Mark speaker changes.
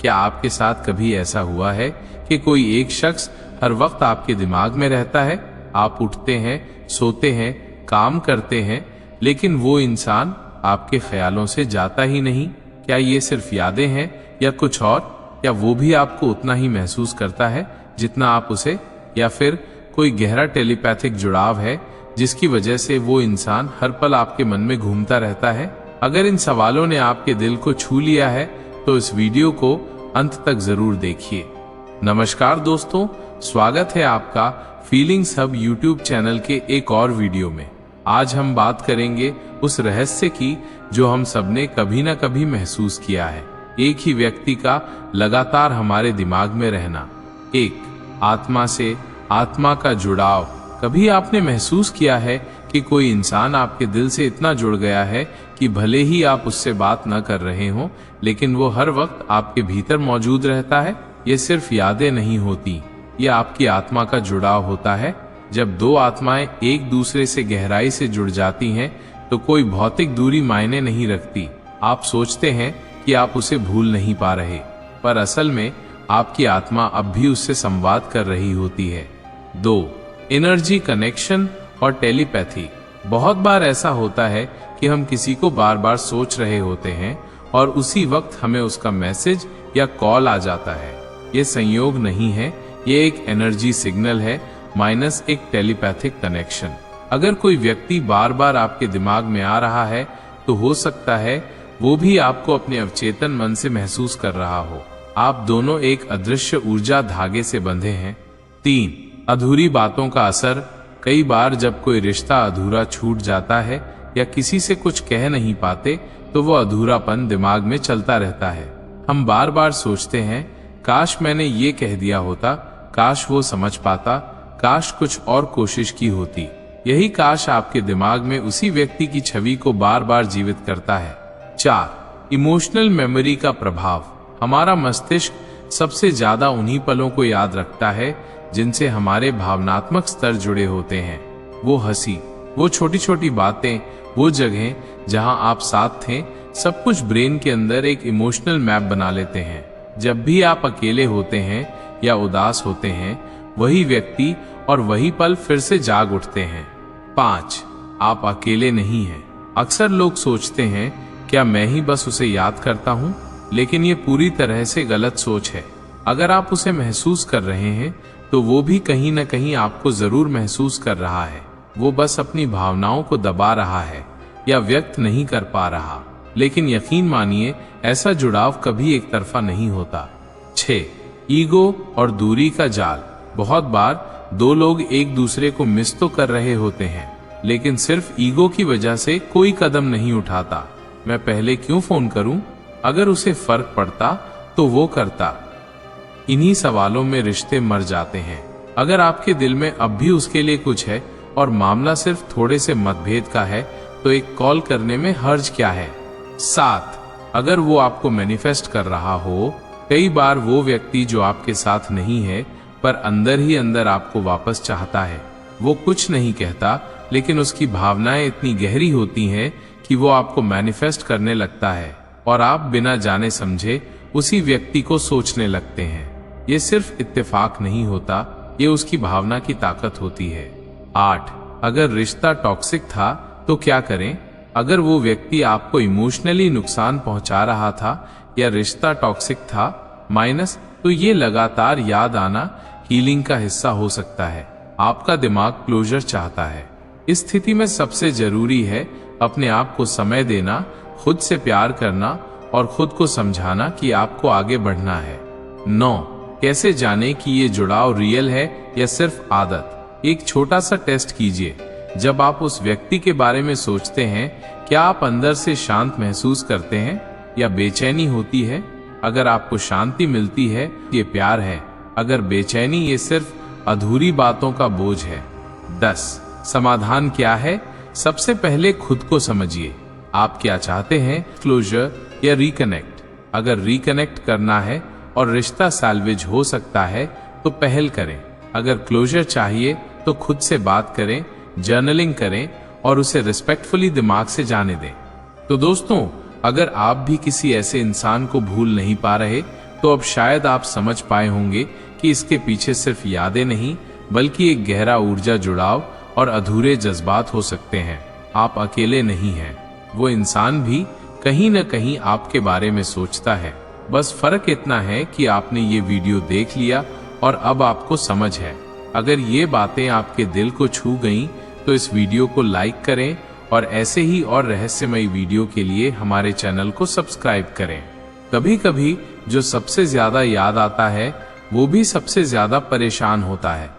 Speaker 1: क्या आपके साथ कभी ऐसा हुआ है कि कोई एक शख्स हर वक्त आपके दिमाग में रहता है? आप उठते हैं, सोते हैं, काम करते हैं, लेकिन वो इंसान आपके ख्यालों से जाता ही नहीं। क्या ये सिर्फ यादें हैं या कुछ और? या वो भी आपको उतना ही महसूस करता है जितना आप उसे? या फिर कोई गहरा टेलीपैथिक जुड़ाव है जिसकी वजह से वो इंसान हर पल आपके मन में घूमता रहता है? अगर इन सवालों ने आपके दिल को छू लिया है तो इस वीडियो को अंत तक जरूर देखिए। नमस्कार दोस्तों, स्वागत है आपका फीलिंग्स हब यूट्यूब चैनल के एक और वीडियो में। आज हम बात करेंगे उस रहस्य की जो हम सबने कभी ना कभी महसूस किया है। एक ही व्यक्ति का लगातार हमारे दिमाग में रहना, एक आत्मा से आत्मा का जुड़ाव। कभी आपने महसूस किया है कि कोई इंसान आपके दिल से इतना जुड़ गया है कि भले ही आप उससे बात न कर रहे हो, लेकिन वो हर वक्त आपके भीतर मौजूद रहता है? ये सिर्फ यादें नहीं होती, ये आपकी आत्मा का जुड़ाव होता है। जब दो आत्माएं एक दूसरे से गहराई से जुड़ जाती हैं तो कोई भौतिक दूरी मायने नहीं रखती। आप सोचते हैं कि आप उसे भूल नहीं पा रहे, पर असल में आपकी आत्मा अब भी उससे संवाद कर रही होती है। 2. एनर्जी कनेक्शन और टेलीपैथी। बहुत बार ऐसा होता है कि हम किसी को बार बार सोच रहे होते हैं और उसी वक्त हमें उसका मैसेज या कॉल आ जाता है। ये संयोग नहीं है, ये एक एनर्जी सिग्नल है माइनस एक टेलीपैथिक कनेक्शन। अगर कोई व्यक्ति बार बार आपके दिमाग में आ रहा है तो हो सकता है वो भी आपको अपने अवचेतन मन से महसूस कर रहा हो। आप दोनों एक अदृश्य ऊर्जा धागे से बंधे हैं। 3. अधूरी बातों का असर। कई बार जब कोई रिश्ता अधूरा छूट जाता है या किसी से कुछ कह नहीं पाते तो वो अधूरापन दिमाग में चलता रहता है। हम बार बार सोचते हैं, काश मैंने ये कह दिया होता, काश वो समझ पाता, काश कुछ और कोशिश की होती। यही काश आपके दिमाग में उसी व्यक्ति की छवि को बार बार जीवित करता है। 4. इमोशनल मेमोरी का प्रभाव। हमारा मस्तिष्क सबसे ज्यादा उन्हीं पलों को याद रखता है जिनसे हमारे भावनात्मक स्तर जुड़े होते हैं। वो हंसी, वो छोटी छोटी बातें, वो जगहें जहां आप साथ थे, सब कुछ ब्रेन के अंदर एक इमोशनल मैप बना लेते हैं। जब भी आप अकेले होते हैं या उदास होते हैं, वही व्यक्ति और वही पल फिर से जाग उठते हैं। 5. आप अकेले नहीं हैं। अक्सर लोग सोचते हैं, क्या मैं ही बस उसे याद करता हूं? लेकिन ये पूरी तरह से गलत सोच है। अगर आप उसे महसूस कर रहे हैं तो वो भी कहीं न कहीं आपको जरूर महसूस कर रहा है। वो बस अपनी भावनाओं को दबा रहा है या व्यक्त नहीं कर पा रहा। लेकिन यकीन मानिए, ऐसा जुड़ाव कभी एक तरफा नहीं होता। 6. ईगो और दूरी का जाल। बहुत बार दो लोग एक दूसरे को मिस तो कर रहे होते हैं, लेकिन सिर्फ ईगो की वजह से कोई कदम नहीं उठाता। मैं पहले क्यों फोन करूं? अगर उसे फर्क पड़ता तो वो करता। इन्हीं सवालों में रिश्ते मर जाते हैं। अगर आपके दिल में अब भी उसके लिए कुछ है और मामला सिर्फ थोड़े से मतभेद का है, तो एक कॉल करने में हर्ज क्या है। 7. अगर वो आपको मैनिफेस्ट कर रहा हो। कई बार वो व्यक्ति जो आपके साथ नहीं है पर अंदर ही अंदर आपको वापस चाहता है। वो कुछ नहीं कहता, लेकिन उसकी भावनाएं इतनी गहरी होती हैं कि वो आपको मैनिफेस्ट करने लगता है और आप बिना जाने समझे उसी व्यक्ति को सोचने लगते हैं। ये सिर्फ इत्तेफाक नहीं होता, ये उसकी भावना की ताकत होती है। 8. अगर रिश्ता टॉक्सिक था तो क्या करें? अगर वो व्यक्ति आपको इमोशनली नुकसान पहुंचा रहा था या रिश्ता टॉक्सिक था माइनस, तो ये लगातार याद आना हीलिंग का हिस्सा हो सकता है। आपका दिमाग क्लोजर चाहता है। इस स्थिति में सबसे जरूरी है अपने आप को समय देना, खुद से प्यार करना और खुद को समझाना कि आपको आगे बढ़ना है। 9. कैसे जाने कि ये जुड़ाव रियल है या सिर्फ आदत? एक छोटा सा टेस्ट कीजिए। जब आप उस व्यक्ति के बारे में सोचते हैं, क्या आप अंदर से शांत महसूस करते हैं या बेचैनी होती है? अगर आपको शांति मिलती है, ये प्यार है। अगर बेचैनी, ये सिर्फ अधूरी बातों का बोझ है। 10. समाधान क्या है? सबसे पहले खुद को समझिए। आप क्या चाहते हैं, क्लोजर या रिकनेक्ट? अगर रिकनेक्ट करना है और रिश्ता सैल्वेज हो सकता है तो पहल करें। अगर क्लोजर चाहिए तो खुद से बात करें, जर्नलिंग करें और उसे रिस्पेक्टफुली दिमाग से जाने दें। तो दोस्तों, अगर आप भी किसी ऐसे इंसान को भूल नहीं पा रहे तो अब शायद आप समझ पाए होंगे कि इसके पीछे सिर्फ यादें नहीं बल्कि एक गहरा ऊर्जा जुड़ाव और अधूरे जज्बात हो सकते हैं। आप अकेले नहीं हैं, वो इंसान भी कहीं न कहीं आपके बारे में सोचता है। बस फर्क इतना है कि आपने ये वीडियो देख लिया और अब आपको समझ है। अगर ये बातें आपके दिल को छू गईं, तो इस वीडियो को लाइक करें और ऐसे ही और रहस्यमयी वीडियो के लिए हमारे चैनल को सब्सक्राइब करें। कभी कभी जो सबसे ज्यादा याद आता है वो भी सबसे ज्यादा परेशान होता है।